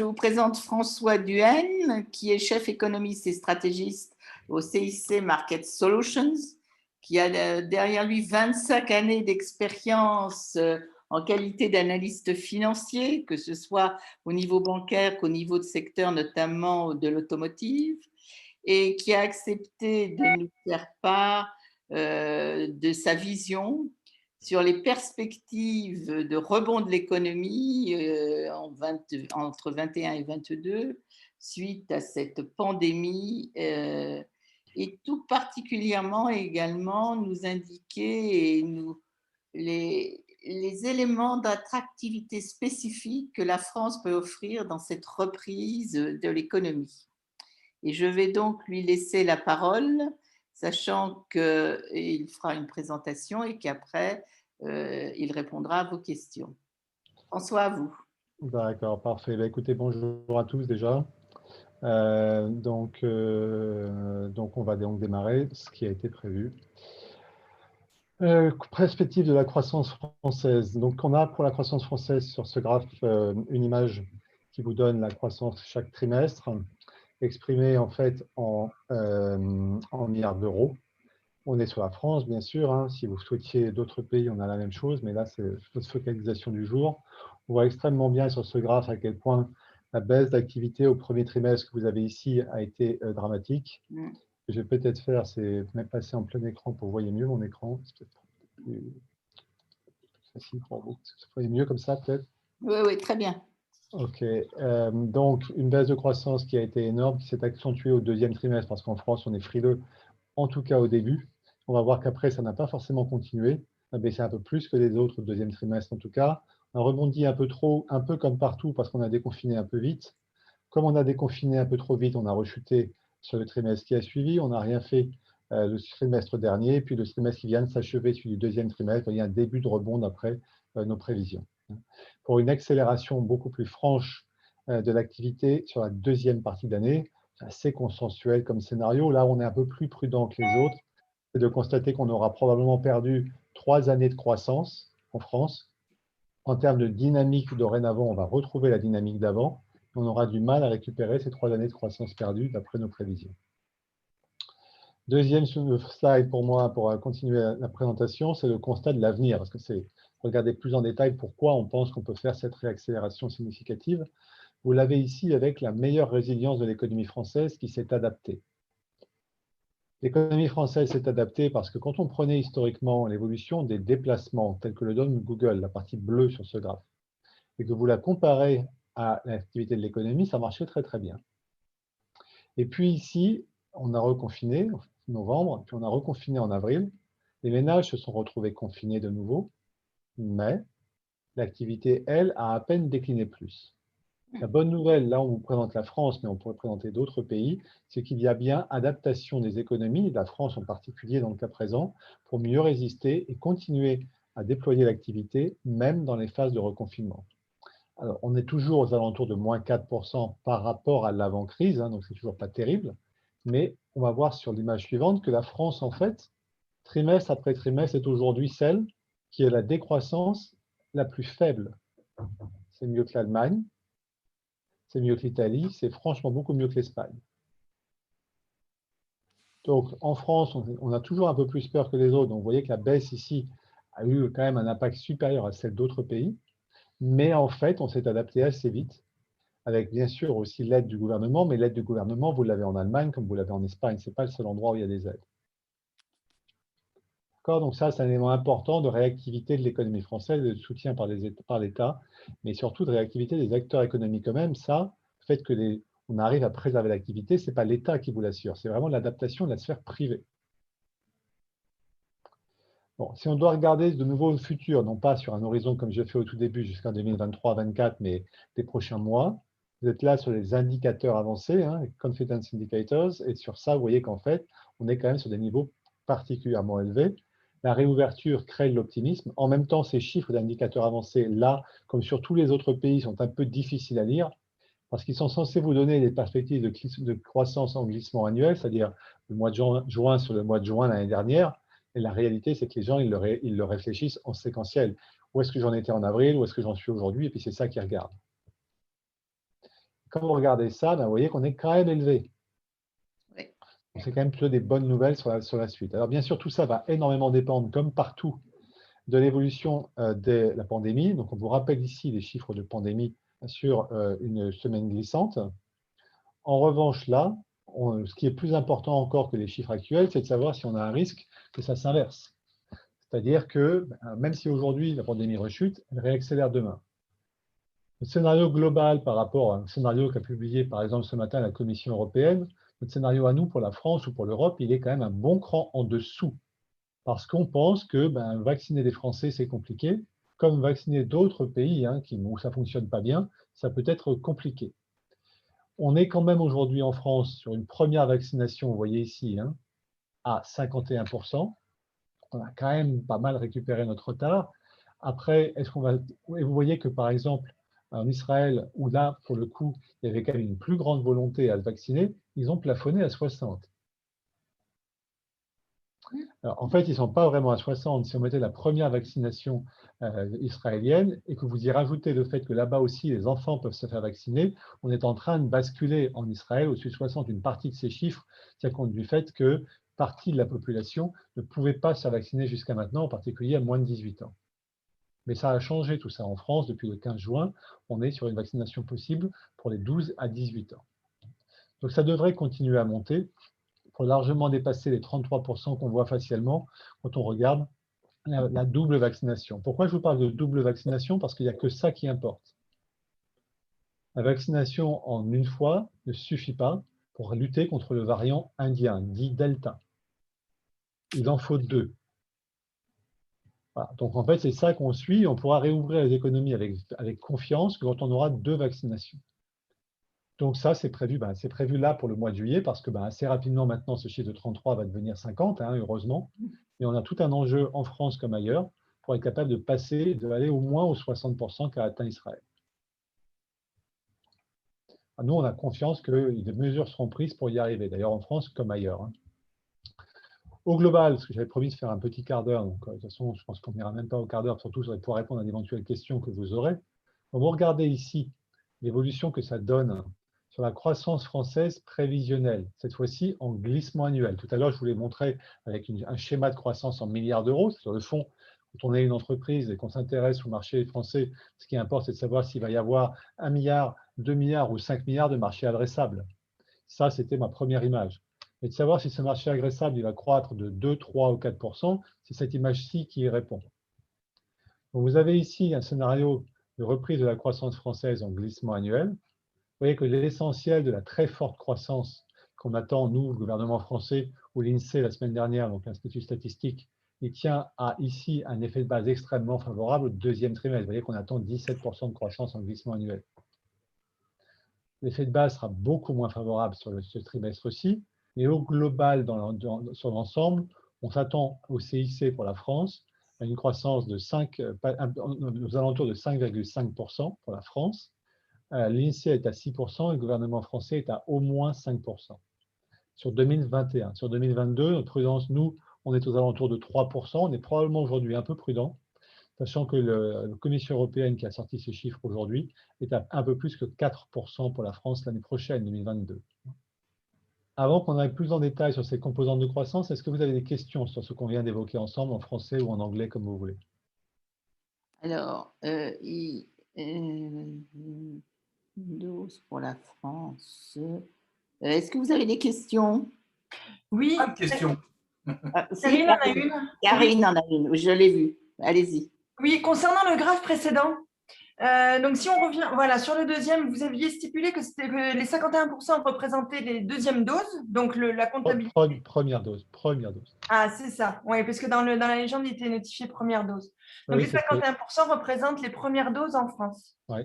Je vous présente François Duhaene, qui est chef économiste et stratégiste au CIC Market Solutions, qui a derrière lui 25 années d'expérience en qualité d'analyste financier, que ce soit au niveau bancaire qu'au niveau de secteur, notamment de l'automotive, et qui a accepté de nous faire part de sa vision sur les perspectives de rebond de l'économie entre 21 et 22 suite à cette pandémie et tout particulièrement également nous indiquer les éléments d'attractivité spécifiques que la France peut offrir dans cette reprise de l'économie. Et je vais donc lui laisser la parole, sachant qu'il fera une présentation et qu'après, il répondra à vos questions. François, à vous. D'accord, parfait. Écoutez, bonjour à tous déjà. Donc, on va donc démarrer ce qui a été prévu. Perspective de la croissance française. Donc, on a pour la croissance française sur ce graphe une image qui vous donne la croissance chaque trimestre, exprimée en fait en milliards d'euros. On est sur la France, bien sûr. Hein. Si vous souhaitiez d'autres pays, on a la même chose, mais là, c'est la focalisation du jour. On voit extrêmement bien sur ce graphe à quel point la baisse d'activité au premier trimestre que vous avez ici a été dramatique. Ce que je vais peut-être faire, c'est même passer en plein écran pour que vous voyez mieux mon écran. C'est peut-être plus facile pour vous. Vous voyez mieux comme ça, peut-être? Oui, oui, très bien. OK. Donc, une baisse de croissance qui a été énorme, qui s'est accentuée au deuxième trimestre, parce qu'en France, on est frileux, en tout cas au début. On va voir qu'après, ça n'a pas forcément continué. Ça a baissé un peu plus que les autres au deuxième trimestre, en tout cas. On a rebondi un peu trop, un peu comme partout, parce qu'on a déconfiné un peu vite. Comme on a déconfiné un peu trop vite, on a rechuté sur le trimestre qui a suivi. On n'a rien fait le trimestre dernier. Puis le trimestre qui vient de s'achever, celui du deuxième trimestre, il y a un début de rebond d'après nos prévisions. Pour une accélération beaucoup plus franche de l'activité sur la deuxième partie d'année, c'est assez consensuel comme scénario. Là, on est un peu plus prudent que les autres. C'est de constater qu'on aura probablement perdu 3 années de croissance en France. En termes de dynamique, dorénavant, on va retrouver la dynamique d'avant. On aura du mal à récupérer ces 3 années de croissance perdues d'après nos prévisions. Deuxième slide pour moi, pour continuer la présentation, c'est le constat de l'avenir, parce que c'est regarder plus en détail pourquoi on pense qu'on peut faire cette réaccélération significative. Vous l'avez ici avec la meilleure résilience de l'économie française qui s'est adaptée. L'économie française s'est adaptée parce que quand on prenait historiquement l'évolution des déplacements, tels que le donne Google, la partie bleue sur ce graphe, et que vous la comparez à l'activité de l'économie, ça marchait très très bien. Et puis ici, on a reconfiné en novembre, puis on a reconfiné en avril. Les ménages se sont retrouvés confinés de nouveau, mais l'activité, elle, a à peine décliné plus. La bonne nouvelle, là on vous présente la France, mais on pourrait présenter d'autres pays, c'est qu'il y a bien adaptation des économies, la France en particulier dans le cas présent, pour mieux résister et continuer à déployer l'activité, même dans les phases de reconfinement. Alors, on est toujours aux alentours de moins 4% par rapport à l'avant-crise, hein, donc c'est toujours pas terrible, mais on va voir sur l'image suivante que la France, en fait, trimestre après trimestre, est aujourd'hui celle qui a la décroissance la plus faible. C'est mieux que l'Allemagne, c'est mieux que l'Italie, c'est franchement beaucoup mieux que l'Espagne. Donc, en France, on a toujours un peu plus peur que les autres. Donc, vous voyez que la baisse ici a eu quand même un impact supérieur à celle d'autres pays. Mais en fait, on s'est adapté assez vite, avec bien sûr aussi l'aide du gouvernement. Mais l'aide du gouvernement, vous l'avez en Allemagne comme vous l'avez en Espagne. Ce n'est pas le seul endroit où il y a des aides. Donc ça, c'est un élément important de réactivité de l'économie française, de soutien par l'État, mais surtout de réactivité des acteurs économiques eux-mêmes. Ça, le fait que on arrive à préserver l'activité, ce n'est pas l'État qui vous l'assure, c'est vraiment l'adaptation de la sphère privée. Bon, si on doit regarder de nouveau le futur, non pas sur un horizon comme j'ai fait au tout début jusqu'en 2023-2024, mais des prochains mois, vous êtes là sur les indicateurs avancés, hein, les confidence indicators, et sur ça, vous voyez qu'en fait, on est quand même sur des niveaux particulièrement élevés. La réouverture crée de l'optimisme. En même temps, ces chiffres d'indicateurs avancés, là, comme sur tous les autres pays, sont un peu difficiles à lire, parce qu'ils sont censés vous donner des perspectives de croissance en glissement annuel, c'est-à-dire le mois de juin sur le mois de juin l'année dernière. Et la réalité, c'est que les gens, ils le réfléchissent en séquentiel. Où est-ce que j'en étais en avril, où est-ce que j'en suis aujourd'hui, et puis c'est ça qu'ils regardent. Quand vous regardez ça, ben, vous voyez qu'on est quand même élevé. Oui. C'est quand même plutôt des bonnes nouvelles sur la suite. Alors bien sûr, tout ça va énormément dépendre, comme partout, de l'évolution de la pandémie. Donc on vous rappelle ici les chiffres de pandémie sur une semaine glissante. En revanche, là, ce qui est plus important encore que les chiffres actuels, c'est de savoir si on a un risque que ça s'inverse. C'est-à-dire que même si aujourd'hui la pandémie rechute, elle réaccélère demain. Le scénario global par rapport à un scénario qu'a publié par exemple ce matin la Commission européenne, notre scénario à nous pour la France ou pour l'Europe, il est quand même un bon cran en dessous. Parce qu'on pense que vacciner les Français, c'est compliqué, comme vacciner d'autres pays où ça ne fonctionne pas bien, ça peut être compliqué. On est quand même aujourd'hui en France sur une première vaccination, vous voyez ici, à 51%. On a quand même pas mal récupéré notre retard. Après, est-ce qu'on va... Et vous voyez que par exemple, en Israël, où là, pour le coup, il y avait quand même une plus grande volonté à se vacciner, ils ont plafonné à 60. Alors, en fait, ils ne sont pas vraiment à 60. Si on mettait la première vaccination israélienne et que vous y rajoutez le fait que là-bas aussi, les enfants peuvent se faire vacciner, on est en train de basculer en Israël au-dessus de 60. Une partie de ces chiffres tient compte du fait que partie de la population ne pouvait pas se faire vacciner jusqu'à maintenant, en particulier à moins de 18 ans. Mais ça a changé tout ça en France depuis le 15 juin. On est sur une vaccination possible pour les 12 à 18 ans. Donc ça devrait continuer à monter pour largement dépasser les 33% qu'on voit facialement quand on regarde la double vaccination. Pourquoi je vous parle de double vaccination? Parce qu'il n'y a que ça qui importe. La vaccination en une fois ne suffit pas pour lutter contre le variant indien, dit Delta. Il en faut deux. Voilà. Donc en fait, c'est ça qu'on suit. On pourra réouvrir les économies avec confiance quand on aura deux vaccinations. Donc ça, c'est prévu là pour le mois de juillet parce que assez rapidement maintenant, ce chiffre de 33 va devenir 50, heureusement. Et on a tout un enjeu en France comme ailleurs pour être capable de passer, d'aller au moins aux 60% qu'a atteint Israël. Nous, on a confiance que des mesures seront prises pour y arriver, d'ailleurs en France comme ailleurs. Au global, parce que j'avais promis de faire un petit quart d'heure, donc de toute façon, je pense qu'on n'ira même pas au quart d'heure, surtout pour répondre à d'éventuelles questions que vous aurez. Donc, vous regardez ici l'évolution que ça donne sur la croissance française prévisionnelle, cette fois-ci en glissement annuel. Tout à l'heure, je vous l'ai montré avec un schéma de croissance en milliards d'euros. Sur le fond, quand on est une entreprise et qu'on s'intéresse au marché français, ce qui importe, c'est de savoir s'il va y avoir 1 milliard, 2 milliards ou 5 milliards de marchés adressables. Ça, c'était ma première image. Et de savoir si ce marché adressable il va croître de 2, 3 ou 4%, c'est cette image-ci qui y répond. Donc, vous avez ici un scénario de reprise de la croissance française en glissement annuel. Vous voyez que l'essentiel de la très forte croissance qu'on attend, nous, le gouvernement français, ou l'INSEE la semaine dernière, donc l'Institut statistique, il tient à ici un effet de base extrêmement favorable au deuxième trimestre. Vous voyez qu'on attend 17% de croissance en glissement annuel. L'effet de base sera beaucoup moins favorable sur ce trimestre-ci, mais au global, sur l'ensemble, on s'attend au CIC pour la France à une croissance de aux alentours de 5,5% pour la France. L'INSEE est à 6% et le gouvernement français est à au moins 5% sur 2021. Sur 2022, notre prudence, nous, on est aux alentours de 3%. On est probablement aujourd'hui un peu prudent, sachant que la Commission européenne qui a sorti ces chiffres aujourd'hui est à un peu plus que 4% pour la France l'année prochaine, 2022. Avant qu'on aille plus en détail sur ces composantes de croissance, est-ce que vous avez des questions sur ce qu'on vient d'évoquer ensemble, en français ou en anglais, comme vous voulez? Alors, dose pour la France. Est-ce que vous avez des questions? Oui. Pas de questions. Karine en a une. Karine en a une, je l'ai vue. Allez-y. Oui, concernant le graphe précédent, donc si on revient sur le deuxième, vous aviez stipulé que les 51% représentaient les deuxièmes doses, donc la comptabilité. Première dose. Ah, c'est ça. Oui, parce que dans la légende, il était notifié première dose. Donc oui, les 51% représentent les premières doses en France. Oui.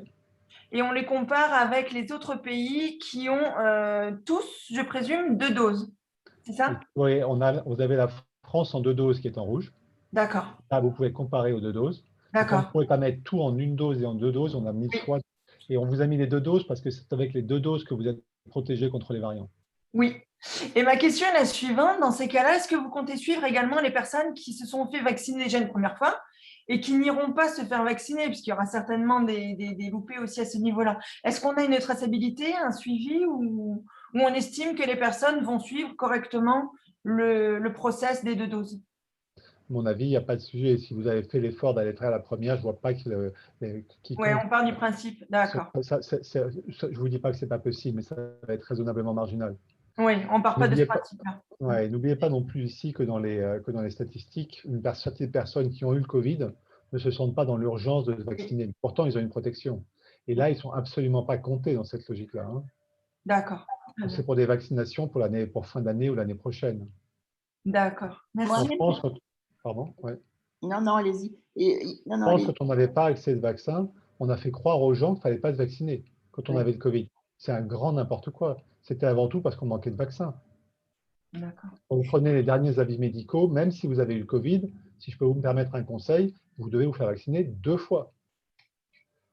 Et on les compare avec les autres pays qui ont tous, je présume, 2 doses. C'est ça? Oui, vous avez la France en 2 doses qui est en rouge. D'accord. Là, vous pouvez comparer aux 2 doses. D'accord. On ne pouvait pas mettre tout en une dose et en 2 doses. On a mis le choix. Et on vous a mis les 2 doses parce que c'est avec les 2 doses que vous êtes protégé contre les variants. Oui. Et ma question est la suivante. Dans ces cas-là, est-ce que vous comptez suivre également les personnes qui se sont fait vacciner déjà une première fois et qui n'iront pas se faire vacciner, puisqu'il y aura certainement des loupés aussi à ce niveau-là. Est-ce qu'on a une traçabilité, un suivi, ou on estime que les personnes vont suivre correctement le process des 2 doses? À mon avis, il n'y a pas de sujet. Si vous avez fait l'effort d'aller faire la première, je ne vois pas Oui, quiconque. on part du principe, d'accord. Je ne vous dis pas que ce n'est pas possible, mais ça va être raisonnablement marginal. Oui, on ne part pas de ce N'oubliez pas, principe-là. ouais, n'oubliez pas non plus ici que dans les statistiques, une partie des personnes qui ont eu le Covid ne se sentent pas dans l'urgence de se vacciner. Pourtant, ils ont une protection. Et là, ils ne sont absolument pas comptés dans cette logique-là, hein. D'accord. C'est pour des vaccinations pour fin d'année ou l'année prochaine. D'accord. Merci. En Moi-même, France, pardon, ouais. non, allez-y. Non, En France, allez-y. quand on n'avait pas accès de vaccin, on a fait croire aux gens qu'il ne fallait pas se vacciner quand on Oui. avait le Covid. C'est un grand n'importe quoi. C'était avant tout parce qu'on manquait de vaccins. D'accord. Quand vous prenez les derniers avis médicaux, même si vous avez eu le Covid, si je peux vous me permettre un conseil, vous devez vous faire vacciner 2 fois.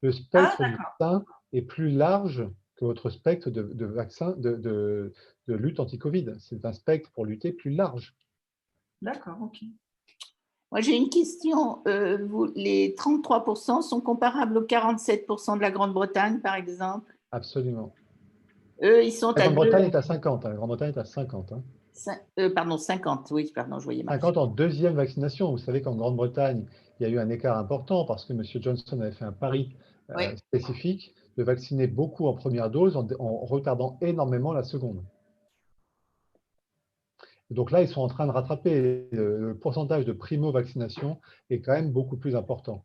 Le Ah, spectre du d'accord. vaccin est plus large que votre spectre de vaccin de lutte anti-Covid. C'est un spectre pour lutter plus large. D'accord, ok. Moi, j'ai une question. Les 33% sont comparables aux 47% de la Grande-Bretagne, par exemple. Absolument. Eux, ils sont La à 2, Grande-Bretagne est à 50. La Grande-Bretagne est à 50. pardon, 50. Oui, pardon, je voyais mal. 50 en deuxième vaccination. Vous savez qu'en Grande-Bretagne, il y a eu un écart important parce que M. Johnson avait fait un pari Oui, spécifique de vacciner beaucoup en première dose en retardant énormément la seconde. Donc là, ils sont en train de rattraper. Le pourcentage de primo-vaccination est quand même beaucoup plus important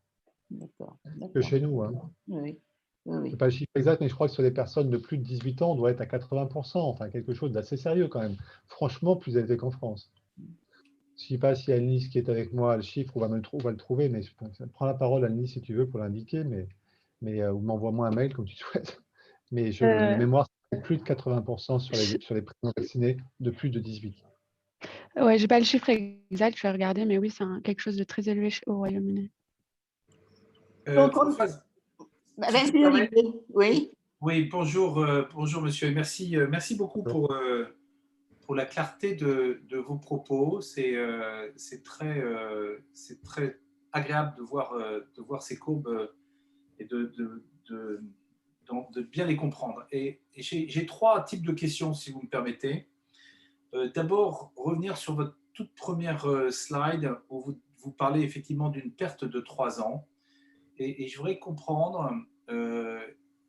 d'accord. que chez nous, hein. Oui, Je oui, n'ai pas le chiffre exact, mais je crois que sur les personnes de plus de 18 ans, on doit être à 80%. Enfin, quelque chose d'assez sérieux quand même. Franchement, plus élevé qu'en France. Je ne sais pas si Anne-Lise qui est avec moi a le chiffre, on va le trouver, mais prends la parole, Anne-Lise, si tu veux, pour l'indiquer, ou m'envoie-moi un mail comme tu souhaites. Mais de mémoire, c'est plus de 80% sur les primo-vaccinés de plus de 18. Ouais, j'ai pas le chiffre exact, je vais regarder, mais oui, c'est quelque chose de très élevé au Royaume-Uni. Donc, Françoise, si tu vas-y, me permets. Olivier. Oui. Oui, bonjour, bonjour monsieur. Merci beaucoup pour la clarté de vos propos. C'est très agréable de voir ces courbes et de bien les comprendre. Et j'ai 3 types de questions, si vous me permettez. D'abord, revenir sur votre toute première slide où vous parlez effectivement d'une perte de 3 ans. Et je voudrais comprendre,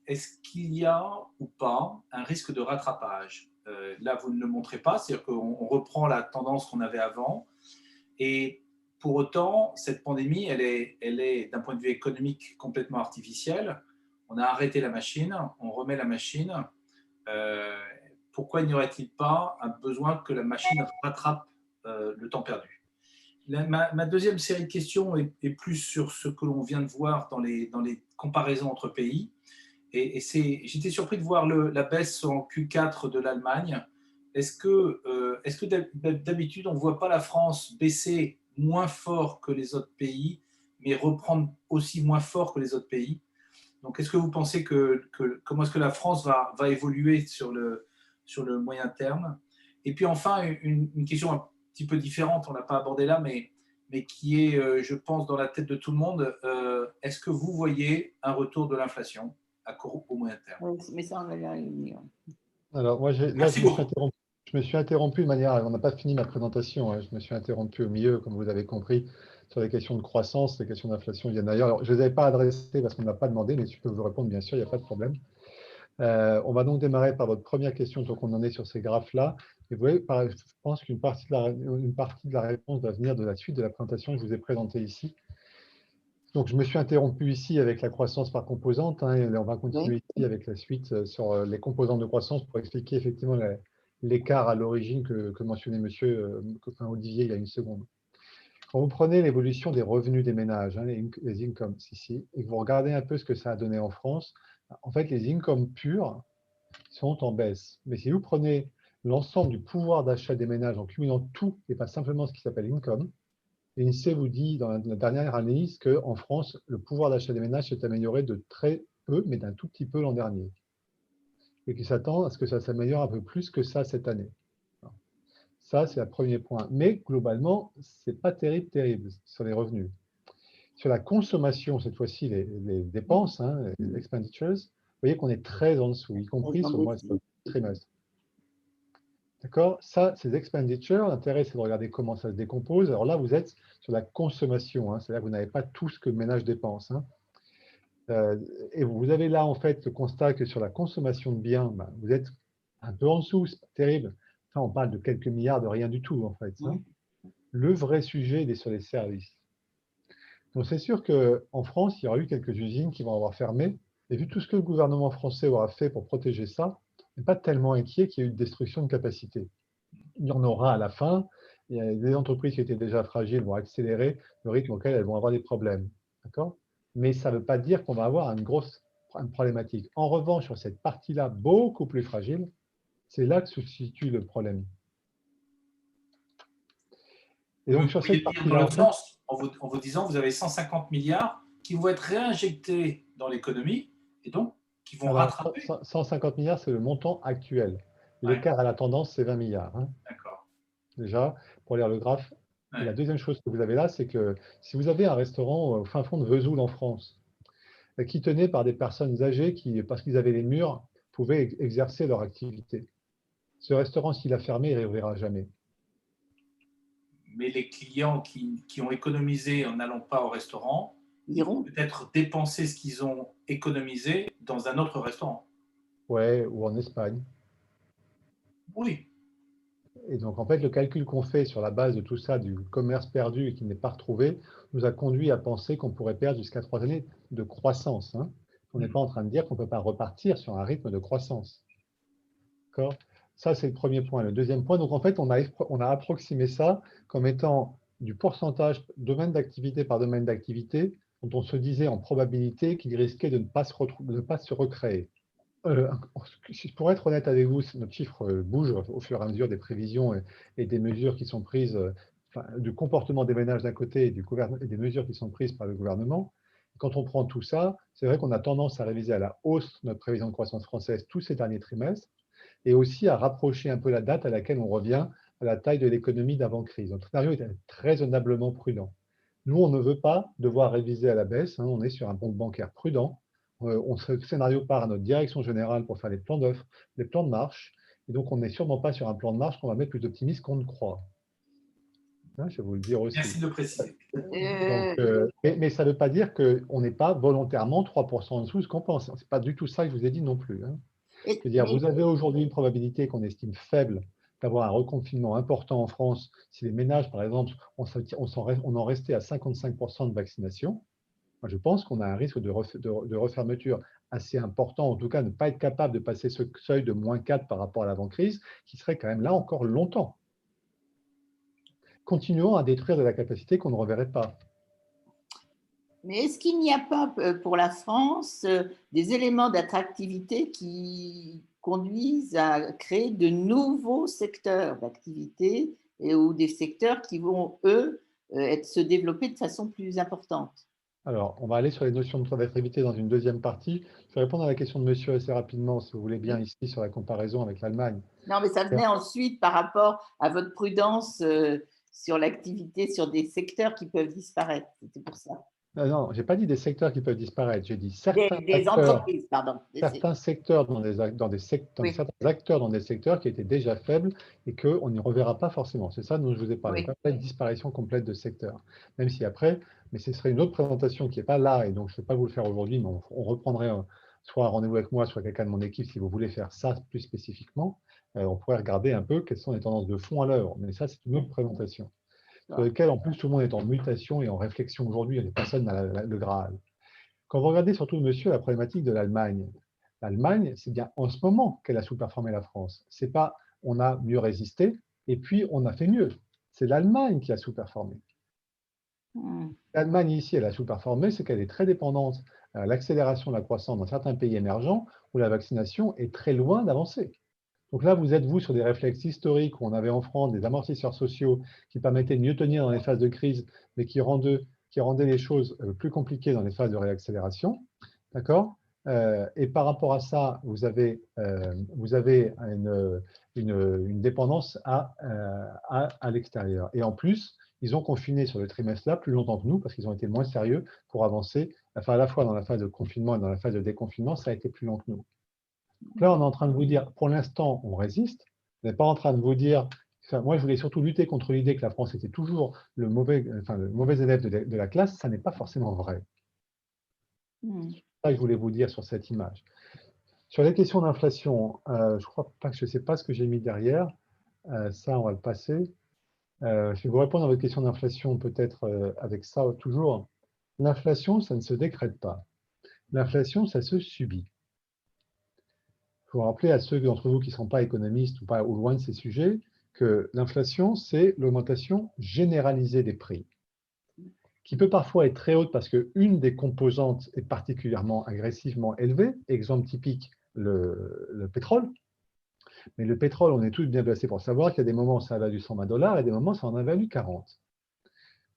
est-ce qu'il y a ou pas un risque de rattrapage? Là, vous ne le montrez pas, c'est-à-dire qu'on reprend la tendance qu'on avait avant. Et pour autant, cette pandémie, elle est d'un point de vue économique complètement artificielle. On a arrêté la machine, on remet la machine. Euh, Pourquoi n'y aurait-il pas un besoin que la machine rattrape le temps perdu? Ma deuxième série de questions est plus sur ce que l'on vient de voir dans les comparaisons entre pays. Et j'étais surpris de voir la baisse en Q4 de l'Allemagne. Est-ce que d'habitude, on ne voit pas la France baisser moins fort que les autres pays, mais reprendre aussi moins fort que les autres pays? Donc, est-ce que vous pensez comment est-ce que la France va évoluer sur le moyen terme? Et puis enfin, une question un petit peu différente, on ne l'a pas abordée là, mais qui est, je pense, dans la tête de tout le monde. Est-ce que vous voyez un retour de l'inflation à court ou moyen terme? Oui, mais ça, on va y arriver. Alors, moi, là, Merci beaucoup. Je me suis interrompu de manière. On n'a pas fini ma présentation, hein. Je me suis interrompu au milieu, comme vous avez compris, sur les questions de croissance, les questions d'inflation viennent d'ailleurs. Alors, je ne les avais pas adressées parce qu'on ne m'a pas demandé, mais je peux vous répondre, bien sûr, il n'y a pas de problème. On va donc démarrer par votre première question, donc on en est sur ces graphes-là. Et vous voyez, je pense qu'une partie de la réponse va venir de la suite de la présentation que je vous ai présentée ici. Donc, je me suis interrompu ici avec la croissance par composante, hein, et on va continuer ici avec la suite sur les composantes de croissance pour expliquer effectivement l'écart à l'origine que mentionnait Olivier il y a une seconde. Quand vous prenez l'évolution des revenus des ménages, hein, les incomes ici, et que vous regardez un peu ce que ça a donné en France, en fait, les incomes purs sont en baisse. Mais si vous prenez l'ensemble du pouvoir d'achat des ménages en cumulant tout et pas simplement ce qui s'appelle income, l'INSEE vous dit dans la dernière analyse qu'en France, le pouvoir d'achat des ménages s'est amélioré de très peu, mais d'un tout petit peu l'an dernier. Et qu'il s'attend à ce que ça s'améliore un peu plus que ça cette année. Ça, c'est le premier point. Mais globalement, ce n'est pas terrible sur les revenus. Sur la consommation, cette fois-ci, les dépenses, hein, les expenditures, vous voyez qu'on est très en dessous, y compris sur le trimestre. D'accord? Ça, ces expenditures, l'intérêt, c'est de regarder comment ça se décompose. Alors là, vous êtes sur la consommation, hein, c'est-à-dire que vous n'avez pas tout ce que le ménage dépense. Hein. Et vous avez là, en fait, le constat que sur la consommation de biens, ben, vous êtes un peu en dessous, c'est pas terrible. Enfin, on parle de quelques milliards, de rien du tout, en fait. Hein. Le vrai sujet, il est sur les services. Donc, c'est sûr qu'en France, il y aura eu quelques usines qui vont avoir fermé. Et vu tout ce que le gouvernement français aura fait pour protéger ça, on n'est pas tellement inquiet qu'il y ait eu de destruction de capacité. Il y en aura à la fin. Il y a des entreprises qui étaient déjà fragiles vont accélérer le rythme auquel elles vont avoir des problèmes. D'accord? Mais ça ne veut pas dire qu'on va avoir une problématique. En revanche, sur cette partie-là, beaucoup plus fragile, c'est là que se situe le problème. Et donc, sur cette partie-là, dans le sens, en vous disant, vous avez 150 milliards qui vont être réinjectés dans l'économie et donc qui vont rattraper. 150 milliards, c'est le montant actuel. L'écart à la tendance, c'est 20 milliards. Hein. D'accord. Déjà, pour lire le graphe. Et la deuxième chose que vous avez là, c'est que si vous avez un restaurant au fin fond de Vesoul en France, qui tenait par des personnes âgées qui, parce qu'ils avaient les murs, pouvaient exercer leur activité. Ce restaurant, s'il a fermé, il ne réouvrira jamais. Mais les clients qui ont économisé en n'allant pas au restaurant iront peut-être dépenser ce qu'ils ont économisé dans un autre restaurant. Ouais, ou en Espagne. Oui. Et donc, en fait, le calcul qu'on fait sur la base de tout ça, du commerce perdu et qui n'est pas retrouvé, nous a conduit à penser qu'on pourrait perdre jusqu'à 3 années de croissance. Hein. On n'est pas en train de dire qu'on ne peut pas repartir sur un rythme de croissance. D'accord ? Ça, c'est le premier point. Le deuxième point, donc en fait, on a approximé ça comme étant du pourcentage domaine d'activité par domaine d'activité dont on se disait en probabilité qu'il risquait de ne pas se recréer. Pour être honnête avec vous, notre chiffre bouge au fur et à mesure des prévisions et des mesures qui sont prises, du comportement des ménages d'un côté et des mesures qui sont prises par le gouvernement. Quand on prend tout ça, c'est vrai qu'on a tendance à réviser à la hausse notre prévision de croissance française tous ces derniers trimestres et aussi à rapprocher un peu la date à laquelle on revient à la taille de l'économie d'avant-crise. Notre scénario est très raisonnablement prudent. Nous, on ne veut pas devoir réviser à la baisse, hein, on est sur un compte bancaire prudent. Ce scénario part à notre direction générale pour faire les plans d'offres, les plans de marche. Et donc, on n'est sûrement pas sur un plan de marche qu'on va mettre plus optimiste qu'on ne croit. Hein, je vais vous le dire aussi. Merci de le préciser. Donc, mais ça ne veut pas dire qu'on n'est pas volontairement 3% en dessous de ce qu'on pense. Ce n'est pas du tout ça que je vous ai dit non plus. Hein. C'est-à-dire, vous avez aujourd'hui une probabilité qu'on estime faible d'avoir un reconfinement important en France si les ménages, par exemple, on en restait à 55% de vaccination. Moi, je pense qu'on a un risque de refermeture assez important, en tout cas ne pas être capable de passer ce seuil de -4 par rapport à l'avant-crise, qui serait quand même là encore longtemps. Continuons à détruire de la capacité qu'on ne reverrait pas. Mais est-ce qu'il n'y a pas pour la France des éléments d'attractivité qui conduisent à créer de nouveaux secteurs d'activité ou des secteurs qui vont, eux, se développer de façon plus importante? Alors, on va aller sur les notions de d'attractivité dans une deuxième partie. Je vais répondre à la question de monsieur assez rapidement, si vous voulez bien, ici, sur la comparaison avec l'Allemagne. Non, mais ça venait ensuite par rapport à votre prudence sur l'activité, sur des secteurs qui peuvent disparaître. C'était pour ça. Non, je n'ai pas dit des secteurs qui peuvent disparaître. J'ai dit certains des entreprises, pardon. Certains secteurs certains acteurs dans des secteurs qui étaient déjà faibles et qu'on n'y reverra pas forcément. C'est ça dont je vous ai parlé. Oui. Pas de disparition complète de secteurs. Même si après, mais ce serait une autre présentation qui n'est pas là et donc je ne vais pas vous le faire aujourd'hui, mais on reprendrait soit un rendez-vous avec moi, soit quelqu'un de mon équipe si vous voulez faire ça plus spécifiquement. On pourrait regarder un peu quelles sont les tendances de fond à l'œuvre. Mais ça, c'est une autre présentation. Sur lequel, en plus, tout le monde est en mutation et en réflexion aujourd'hui. Les personnes n'ont le Graal. Quand vous regardez surtout, monsieur, la problématique de l'Allemagne, c'est bien en ce moment qu'elle a sous-performé la France. C'est pas on a mieux résisté et puis on a fait mieux. C'est l'Allemagne qui a sous-performé. L'Allemagne ici, elle a sous-performé, c'est qu'elle est très dépendante à l'accélération de la croissance dans certains pays émergents où la vaccination est très loin d'avancer. Donc là, vous êtes, vous, sur des réflexes historiques où on avait en France des amortisseurs sociaux qui permettaient de mieux tenir dans les phases de crise, mais qui rendaient les choses plus compliquées dans les phases de réaccélération. D'accord ? Et par rapport à ça, vous avez une dépendance à l'extérieur. Et en plus, ils ont confiné sur le trimestre-là plus longtemps que nous parce qu'ils ont été moins sérieux pour avancer, enfin, à la fois dans la phase de confinement et dans la phase de déconfinement, ça a été plus lent que nous. Donc là, on est en train de vous dire, pour l'instant, on résiste. On n'est pas en train de vous dire, enfin, moi, je voulais surtout lutter contre l'idée que la France était toujours le mauvais élève de la classe. Ça n'est pas forcément vrai. C'est ça que je voulais vous dire sur cette image. Sur les questions d'inflation, je ne sais pas ce que j'ai mis derrière. Ça, on va le passer. Je vais vous répondre à votre question d'inflation peut-être avec ça toujours. L'inflation, ça ne se décrète pas. L'inflation, ça se subit. Il faut rappeler à ceux d'entre vous qui ne sont pas économistes ou loin de ces sujets que l'inflation, c'est l'augmentation généralisée des prix, qui peut parfois être très haute parce qu'une des composantes est particulièrement agressivement élevée. Exemple typique, le pétrole. Mais le pétrole, on est tous bien placés pour savoir qu'il y a des moments où ça a valu 120 $ et des moments où ça en a valu 40.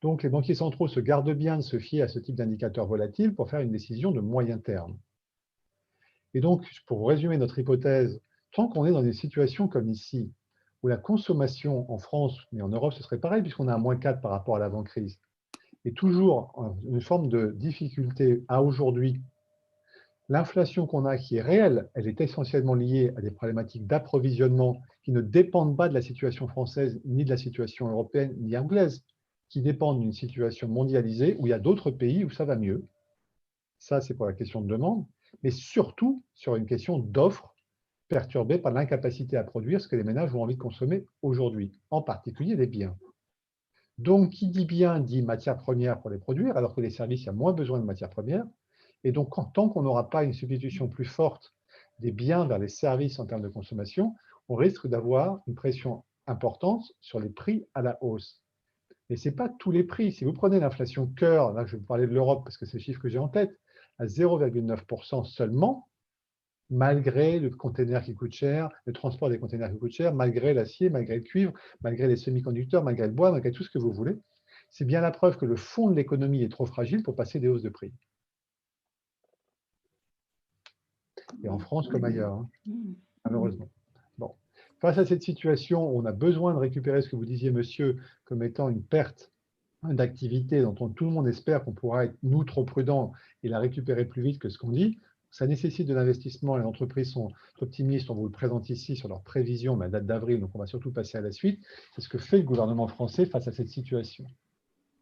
Donc, les banquiers centraux se gardent bien de se fier à ce type d'indicateur volatile pour faire une décision de moyen terme. Et donc, pour résumer notre hypothèse, tant qu'on est dans des situations comme ici, où la consommation en France, mais en Europe, ce serait pareil, puisqu'on a un -4 par rapport à l'avant-crise, et toujours une forme de difficulté à aujourd'hui, l'inflation qu'on a qui est réelle, elle est essentiellement liée à des problématiques d'approvisionnement qui ne dépendent pas de la situation française, ni de la situation européenne, ni anglaise, qui dépendent d'une situation mondialisée où il y a d'autres pays où ça va mieux. Ça, c'est pour la question de demande, mais surtout sur une question d'offre perturbée par l'incapacité à produire ce que les ménages ont envie de consommer aujourd'hui, en particulier les biens. Donc, qui dit bien dit matières premières pour les produire, alors que les services, il y a moins besoin de matières premières. Et donc, tant qu'on n'aura pas une substitution plus forte des biens vers les services en termes de consommation, on risque d'avoir une pression importante sur les prix à la hausse. Mais ce n'est pas tous les prix. Si vous prenez l'inflation cœur, là je vais vous parler de l'Europe parce que c'est le chiffre que j'ai en tête, à 0,9% seulement, malgré le container qui coûte cher, le transport des containers qui coûte cher, malgré l'acier, malgré le cuivre, malgré les semi-conducteurs, malgré le bois, malgré tout ce que vous voulez, c'est bien la preuve que le fond de l'économie est trop fragile pour passer des hausses de prix. Et en France comme ailleurs, hein, malheureusement. Bon. Face à cette situation, on a besoin de récupérer ce que vous disiez, monsieur, comme étant une perte d'activité dont tout le monde espère qu'on pourra être, nous, trop prudents et la récupérer plus vite que ce qu'on dit. Ça nécessite de l'investissement. Les entreprises sont optimistes. On vous le présente ici sur leurs prévisions, mais à date d'avril, donc on va surtout passer à la suite. C'est ce que fait le gouvernement français face à cette situation.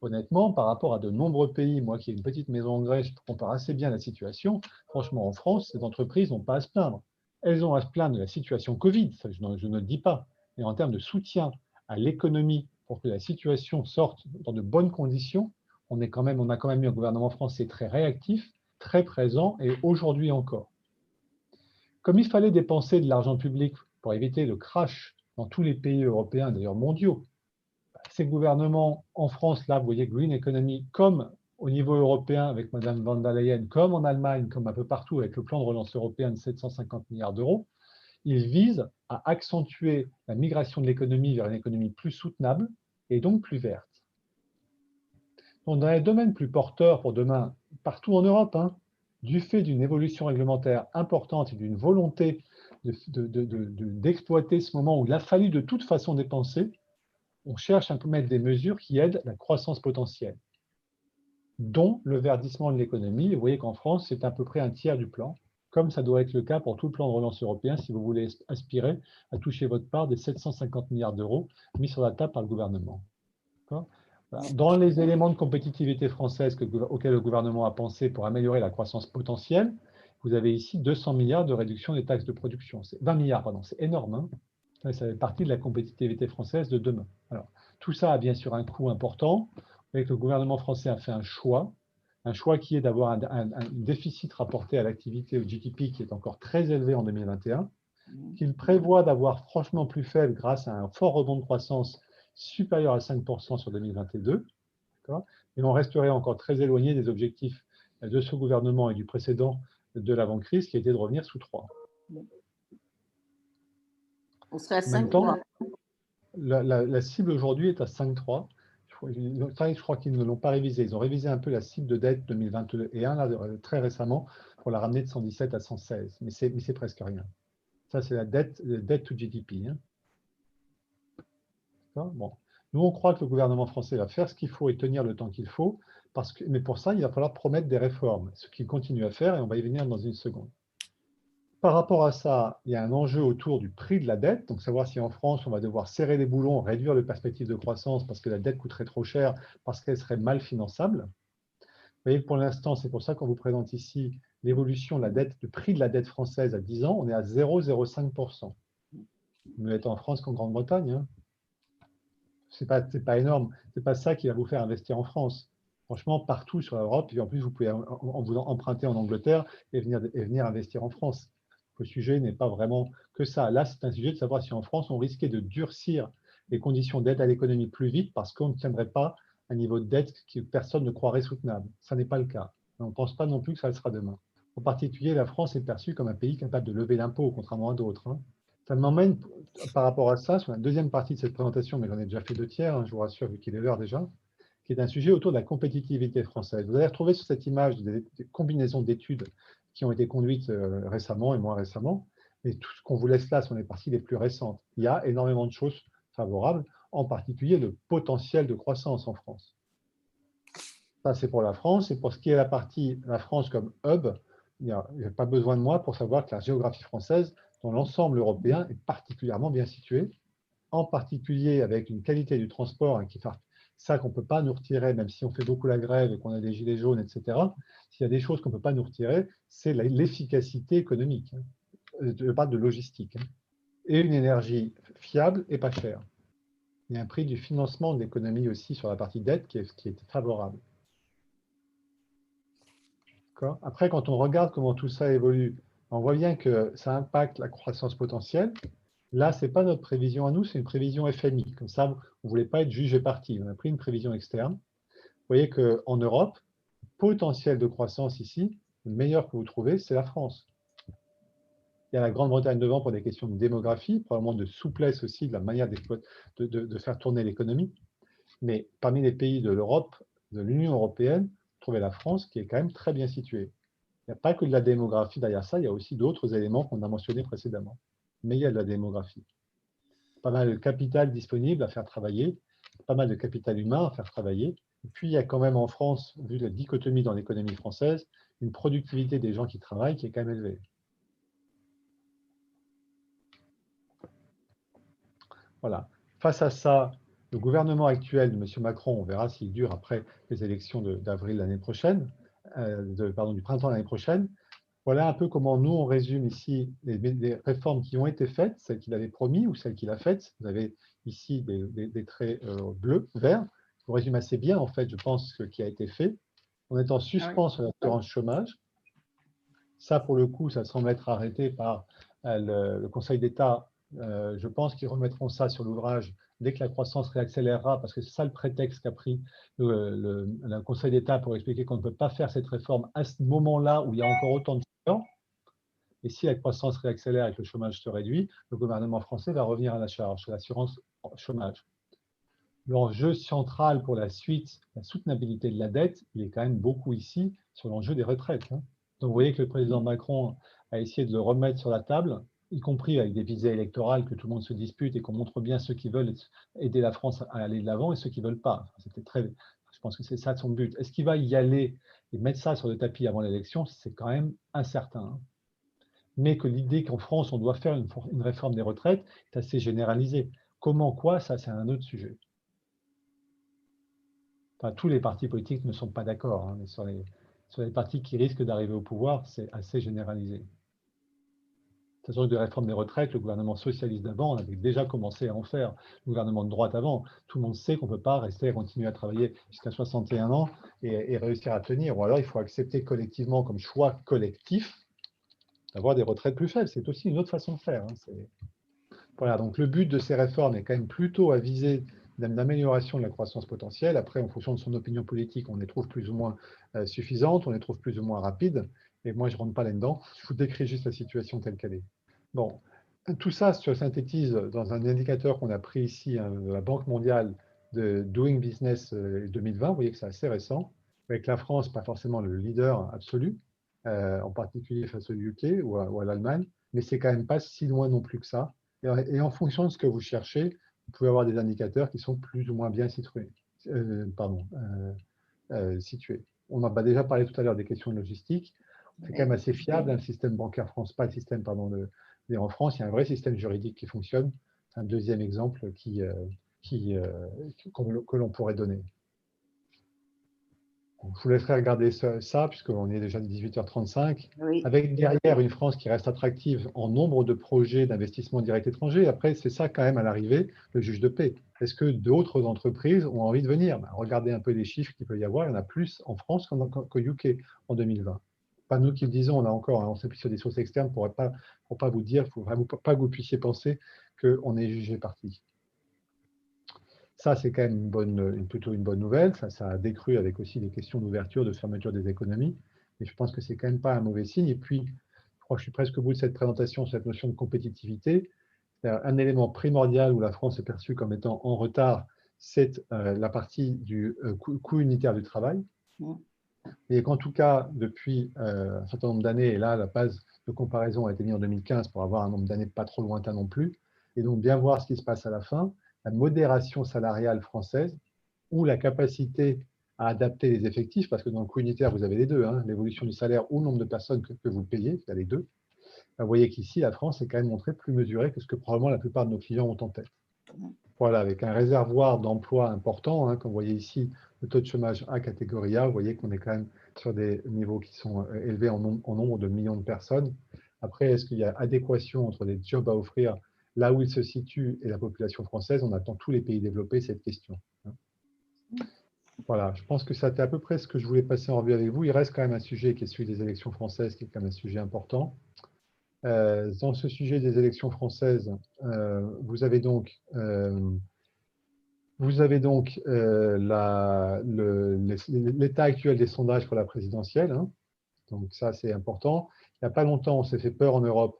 Honnêtement, par rapport à de nombreux pays, moi qui ai une petite maison en Grèce, je compare assez bien la situation. Franchement, en France, ces entreprises n'ont pas à se plaindre. Elles ont à se plaindre de la situation Covid, ça, je ne le dis pas. Mais en termes de soutien à l'économie pour que la situation sorte dans de bonnes conditions, on a quand même eu un gouvernement français très réactif, très présent et aujourd'hui encore. Comme il fallait dépenser de l'argent public pour éviter le crash dans tous les pays européens, d'ailleurs mondiaux, ces gouvernements en France, là, vous voyez Green Economy, comme au niveau européen avec Mme von der Leyen, comme en Allemagne, comme un peu partout avec le plan de relance européen de 750 milliards d'euros, ils visent à accentuer la migration de l'économie vers une économie plus soutenable et donc plus verte. Donc, dans les domaines plus porteurs pour demain, partout en Europe, hein, du fait d'une évolution réglementaire importante et d'une volonté d'exploiter ce moment où il a fallu de toute façon dépenser, on cherche à mettre des mesures qui aident la croissance potentielle, dont le verdissement de l'économie. Vous voyez qu'en France, c'est à peu près un tiers du plan, comme ça doit être le cas pour tout le plan de relance européen si vous voulez aspirer à toucher votre part des 750 milliards d'euros mis sur la table par le gouvernement. Dans les éléments de compétitivité française auxquels le gouvernement a pensé pour améliorer la croissance potentielle, vous avez ici 200 milliards de réduction des taxes de production. 20 milliards, pardon, c'est énorme. Hein. Ça fait partie de la compétitivité française de demain. Alors, tout ça a bien sûr un coût important. Vous voyez que le gouvernement français a fait un choix qui est d'avoir un déficit rapporté à l'activité au GDP qui est encore très élevé en 2021, qu'il prévoit d'avoir franchement plus faible grâce à un fort rebond de croissance supérieur à 5% sur 2022. Et on resterait encore très éloigné des objectifs de ce gouvernement et du précédent de l'avant-crise qui était de revenir sous 3. On serait à 5,3. En même temps, la cible aujourd'hui est à 5,3. Je crois qu'ils ne l'ont pas révisé. Ils ont révisé un peu la cible de dette 2021, là, très récemment, pour la ramener de 117 à 116. Mais c'est presque rien. Ça, c'est la dette to GDP. Hein. Bon. Nous, on croit que le gouvernement français va faire ce qu'il faut et tenir le temps qu'il faut, mais pour ça, il va falloir promettre des réformes, ce qu'il continue à faire, et on va y venir dans une seconde. Par rapport à ça, il y a un enjeu autour du prix de la dette, donc savoir si en France, on va devoir serrer les boulons, réduire les perspectives de croissance parce que la dette coûterait trop cher, parce qu'elle serait mal finançable. Vous voyez que pour l'instant, c'est pour ça qu'on vous présente ici l'évolution de la dette, le prix de la dette française à 10 ans, on est à 0,05%. Nous êtes en France qu'en Grande-Bretagne. Hein. Ce n'est pas énorme. Ce n'est pas ça qui va vous faire investir en France. Franchement, partout sur l'Europe, et en plus, vous pouvez vous emprunter en Angleterre et venir investir en France. Le sujet n'est pas vraiment que ça. Là, c'est un sujet de savoir si en France, on risquait de durcir les conditions d'aide à l'économie plus vite parce qu'on ne tiendrait pas un niveau de dette que personne ne croirait soutenable. Ça n'est pas le cas. On ne pense pas non plus que ça le sera demain. En particulier, la France est perçue comme un pays capable de lever l'impôt, contrairement à d'autres. Hein. Ça m'emmène, par rapport à ça, sur la deuxième partie de cette présentation, mais j'en ai déjà fait 2 tiers, hein, je vous rassure, vu qu'il est l'heure déjà, qui est un sujet autour de la compétitivité française. Vous allez retrouver sur cette image des combinaisons d'études qui ont été conduites récemment et moins récemment, mais tout ce qu'on vous laisse là sont les parties les plus récentes. Il y a énormément de choses favorables, en particulier le potentiel de croissance en France. Ça, c'est pour la France. Et pour ce qui est la partie, la France comme hub, il n'y a pas besoin de moi pour savoir que la géographie française, dans l'ensemble européen, est particulièrement bien située, en particulier avec une qualité du transport hein, qui fait ça qu'on ne peut pas nous retirer, même si on fait beaucoup la grève et qu'on a des gilets jaunes, etc. S'il y a des choses qu'on ne peut pas nous retirer, c'est l'efficacité économique. Hein. Je parle de logistique. Hein. Et une énergie fiable et pas chère. Il y a un prix du financement de l'économie aussi sur la partie dette qui est favorable. Après, quand on regarde comment tout ça évolue, on voit bien que ça impacte la croissance potentielle. Là, ce n'est pas notre prévision à nous, c'est une prévision FMI. Comme ça, on ne voulait pas être jugé parti. On a pris une prévision externe. Vous voyez qu'en Europe, le potentiel de croissance ici, le meilleur que vous trouvez, c'est la France. Il y a la Grande-Bretagne devant pour des questions de démographie, probablement de souplesse aussi, de la manière de faire tourner l'économie. Mais parmi les pays de l'Europe, de l'Union européenne, vous trouvez la France qui est quand même très bien située. Il n'y a pas que de la démographie derrière ça, il y a aussi d'autres éléments qu'on a mentionnés précédemment. Mais il y a de la démographie. Pas mal de capital disponible à faire travailler, pas mal de capital humain à faire travailler. Et puis, il y a quand même en France, vu la dichotomie dans l'économie française, une productivité des gens qui travaillent qui est quand même élevée. Voilà. Face à ça, le gouvernement actuel de M. Macron, on verra s'il dure après les élections d'avril l'année prochaine, du printemps l'année prochaine. Voilà un peu comment nous, on résume ici les réformes qui ont été faites, celles qu'il avait promis ou celles qu'il a faites. Vous avez ici des traits bleus, verts. Je vous résume assez bien, en fait, je pense, ce qui a été fait. On est en suspens sur l'assurance chômage. Ça, pour le coup, ça semble être arrêté par le Conseil d'État. Je pense qu'ils remettront ça sur l'ouvrage dès que la croissance réaccélérera, parce que c'est ça le prétexte qu'a pris le Conseil d'État pour expliquer qu'on ne peut pas faire cette réforme à ce moment-là où il y a encore autant de gens. Et si la croissance réaccélère et que le chômage se réduit, le gouvernement français va revenir à la charge sur l'assurance chômage. L'enjeu central pour la suite, la soutenabilité de la dette, il est quand même beaucoup ici sur l'enjeu des retraites. Hein. Donc vous voyez que le président Macron a essayé de le remettre sur la table, y compris avec des visées électorales que tout le monde se dispute et qu'on montre bien ceux qui veulent aider la France à aller de l'avant et ceux qui ne veulent pas. Je pense que c'est ça son but. Est-ce qu'il va y aller et mettre ça sur le tapis avant l'élection? C'est quand même incertain. Hein. Mais que l'idée qu'en France, on doit faire une réforme des retraites est assez généralisée. Comment, quoi, ça, c'est un autre sujet. Enfin, tous les partis politiques ne sont pas d'accord, hein, mais sur les partis qui risquent d'arriver au pouvoir, c'est assez généralisé. C'est sûr que des réformes des retraites, le gouvernement socialiste d'avant, on avait déjà commencé à en faire. Le gouvernement de droite avant, tout le monde sait qu'on ne peut pas rester et continuer à travailler jusqu'à 61 ans et réussir à tenir. Ou alors, il faut accepter collectivement, comme choix collectif, d'avoir des retraites plus faibles. C'est aussi une autre façon de faire. Hein. Voilà, donc le but de ces réformes est quand même plutôt à viser l'amélioration de la croissance potentielle. Après, en fonction de son opinion politique, on les trouve plus ou moins suffisantes, on les trouve plus ou moins rapides. Et moi, je ne rentre pas là-dedans. Je vous décris juste la situation telle qu'elle est. Bon, tout ça se synthétise dans un indicateur qu'on a pris ici de la Banque mondiale de Doing Business 2020. Vous voyez que c'est assez récent, avec la France pas forcément le leader absolu, en particulier face au UK ou à l'Allemagne, mais c'est quand même pas si loin non plus que ça. Et en fonction de ce que vous cherchez, vous pouvez avoir des indicateurs qui sont plus ou moins bien situés. On en a déjà parlé tout à l'heure des questions de logistique. C'est quand même assez fiable, un système bancaire France, pas le système, pardon, en France, il y a un vrai système juridique qui fonctionne. C'est un deuxième exemple que l'on pourrait donner. Je vous laisserai regarder ça puisqu'on est déjà 18h35, Oui. avec derrière une France qui reste attractive en nombre de projets d'investissement direct étranger. Après, c'est ça quand même à l'arrivée, le juge de paix. Est-ce que d'autres entreprises ont envie de venir? Regardez un peu les chiffres qu'il peut y avoir. Il y en a plus en France qu'au UK en 2020. Pas nous qui le disons, on a encore, on s'appuie sur des sources externes pour pas vous dire, pour vraiment pas que vous puissiez penser qu'on est jugé parti. Ça, c'est quand même plutôt une bonne nouvelle. Ça a décru avec aussi des questions d'ouverture, de fermeture des économies. Mais je pense que c'est quand même pas un mauvais signe. Et puis, je crois que je suis presque au bout de cette présentation sur cette notion de compétitivité. Un élément primordial où la France est perçue comme étant en retard, c'est la partie du coût unitaire du travail. Et qu'en tout cas, depuis un certain nombre d'années, et là, la base de comparaison a été mise en 2015 pour avoir un nombre d'années pas trop lointain non plus, et donc bien voir ce qui se passe à la fin, la modération salariale française ou la capacité à adapter les effectifs, parce que dans le coût unitaire, vous avez les deux, hein, l'évolution du salaire ou le nombre de personnes que vous payez, il y a les deux. Vous voyez qu'ici, la France est quand même montrée plus mesurée que ce que probablement la plupart de nos clients ont en tête. Voilà, avec un réservoir d'emplois important, hein, comme vous voyez ici, le taux de chômage A, catégorie A, vous voyez qu'on est quand même sur des niveaux qui sont élevés en nombre de millions de personnes. Après, est-ce qu'il y a adéquation entre les jobs à offrir là où ils se situent et la population française? On attend tous les pays développés cette question. Voilà, je pense que c'était à peu près ce que je voulais passer en revue avec vous. Il reste quand même un sujet qui est celui des élections françaises, qui est quand même un sujet important. Dans ce sujet des élections françaises, vous avez donc l'état actuel des sondages pour la présidentielle. Hein. Donc ça, c'est important. Il n'y a pas longtemps, on s'est fait peur en Europe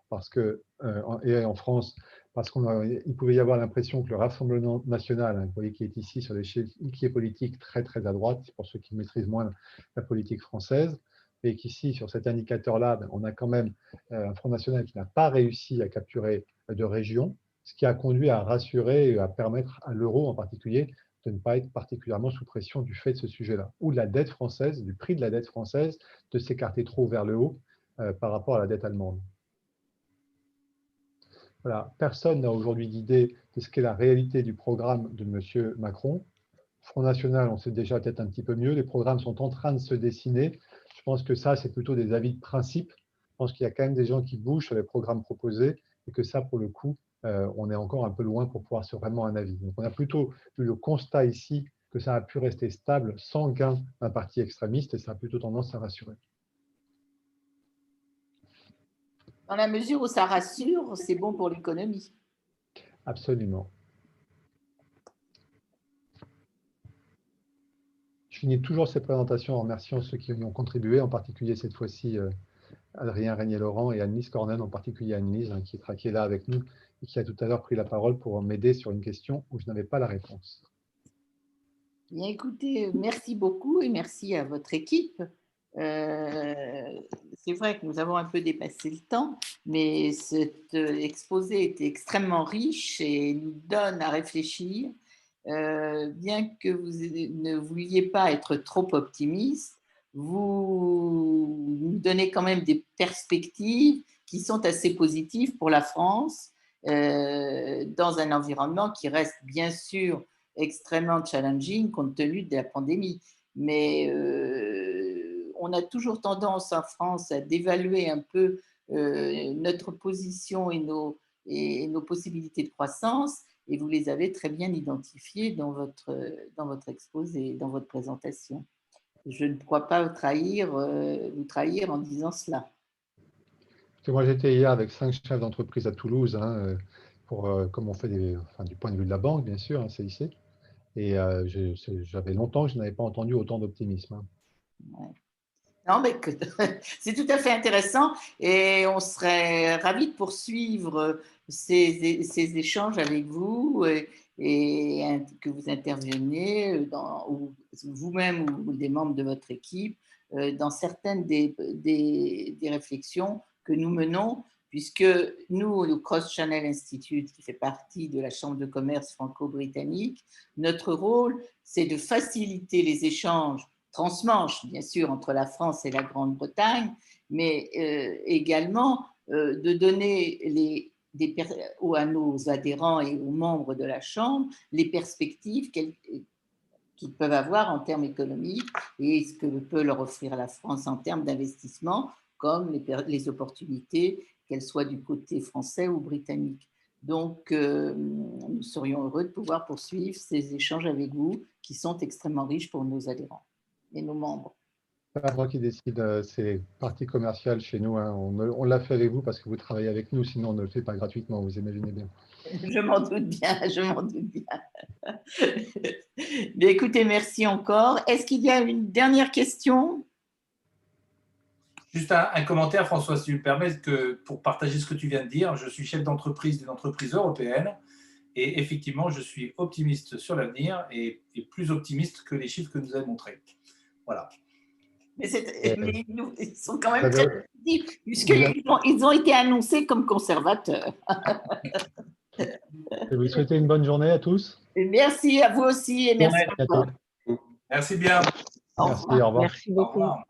et en France, parce qu'il pouvait y avoir l'impression que le Rassemblement national, hein, vous voyez qui est ici sur l'échiquier politique très très à droite, pour ceux qui maîtrisent moins la politique française, et qu'ici, sur cet indicateur-là, on a quand même un Front National qui n'a pas réussi à capturer de région, ce qui a conduit à rassurer et à permettre à l'euro en particulier de ne pas être particulièrement sous pression du fait de ce sujet-là, ou de la dette française, du prix de la dette française, de s'écarter trop vers le haut par rapport à la dette allemande. Voilà. Personne n'a aujourd'hui d'idée de ce qu'est la réalité du programme de M. Macron. Front National, on sait déjà peut-être un petit peu mieux, les programmes sont en train de se dessiner. Je pense que ça, c'est plutôt des avis de principe. Je pense qu'il y a quand même des gens qui bougent sur les programmes proposés et que ça, pour le coup, on est encore un peu loin pour pouvoir se vraiment un avis. Donc, on a plutôt eu le constat ici que ça a pu rester stable sans gain d'un parti extrémiste et ça a plutôt tendance à rassurer. Dans la mesure où ça rassure, c'est bon pour l'économie. Absolument. Je finis toujours cette présentation en remerciant ceux qui y ont contribué, en particulier cette fois-ci Adrien Régnier-Laurent et Annelise Cornen, en particulier Annelise, hein, qui est là avec nous et qui a tout à l'heure pris la parole pour m'aider sur une question où je n'avais pas la réponse. Bien, écoutez, merci beaucoup et merci à votre équipe. C'est vrai que nous avons un peu dépassé le temps, mais cet exposé était extrêmement riche et nous donne à réfléchir. Bien que vous ne vouliez pas être trop optimiste, vous nous donnez quand même des perspectives qui sont assez positives pour la France dans un environnement qui reste bien sûr extrêmement challenging compte tenu de la pandémie. Mais on a toujours tendance en France à dévaluer un peu notre position et nos possibilités de croissance, et vous les avez très bien identifiées dans votre exposé, dans votre présentation. Je ne crois pas vous trahir en disant cela. Moi, j'étais hier avec 5 chefs d'entreprise à Toulouse, hein, comme on fait du point de vue de la banque, bien sûr, hein, CIC. Et j'avais longtemps que je n'avais pas entendu autant d'optimisme. Hein. Ouais. Non, mais c'est tout à fait intéressant et on serait ravis de poursuivre ces échanges avec vous et que vous interveniez ou vous-même ou des membres de votre équipe dans certaines des réflexions que nous menons puisque nous, le Cross Channel Institute, qui fait partie de la Chambre de commerce franco-britannique, notre rôle, c'est de faciliter les échanges transmanche, bien sûr, entre la France et la Grande-Bretagne, mais également de donner à nos adhérents et aux membres de la Chambre les perspectives qu'ils peuvent avoir en termes économiques et ce que peut leur offrir la France en termes d'investissement, comme les opportunités, qu'elles soient du côté français ou britannique. Donc, nous serions heureux de pouvoir poursuivre ces échanges avec vous qui sont extrêmement riches pour nos adhérents et nos membres. C'est pas moi qui décide, c'est partie commerciale chez nous. Hein. On l'a fait avec vous parce que vous travaillez avec nous, sinon on ne le fait pas gratuitement, vous imaginez bien. Je m'en doute bien, je m'en doute bien. Mais écoutez, merci encore. Est-ce qu'il y a une dernière question? Juste un commentaire, François, si tu me permets, pour partager ce que tu viens de dire. Je suis chef d'entreprise d'une entreprise européenne et effectivement, je suis optimiste sur l'avenir et plus optimiste que les chiffres que nous avez montrés. Voilà. Mais ils sont quand même très positifs, puisqu'ils ont été annoncés comme conservateurs. Je vous souhaite une bonne journée à tous. Et merci à vous aussi et merci encore. Merci bien. Merci, au revoir. Merci beaucoup. Au revoir.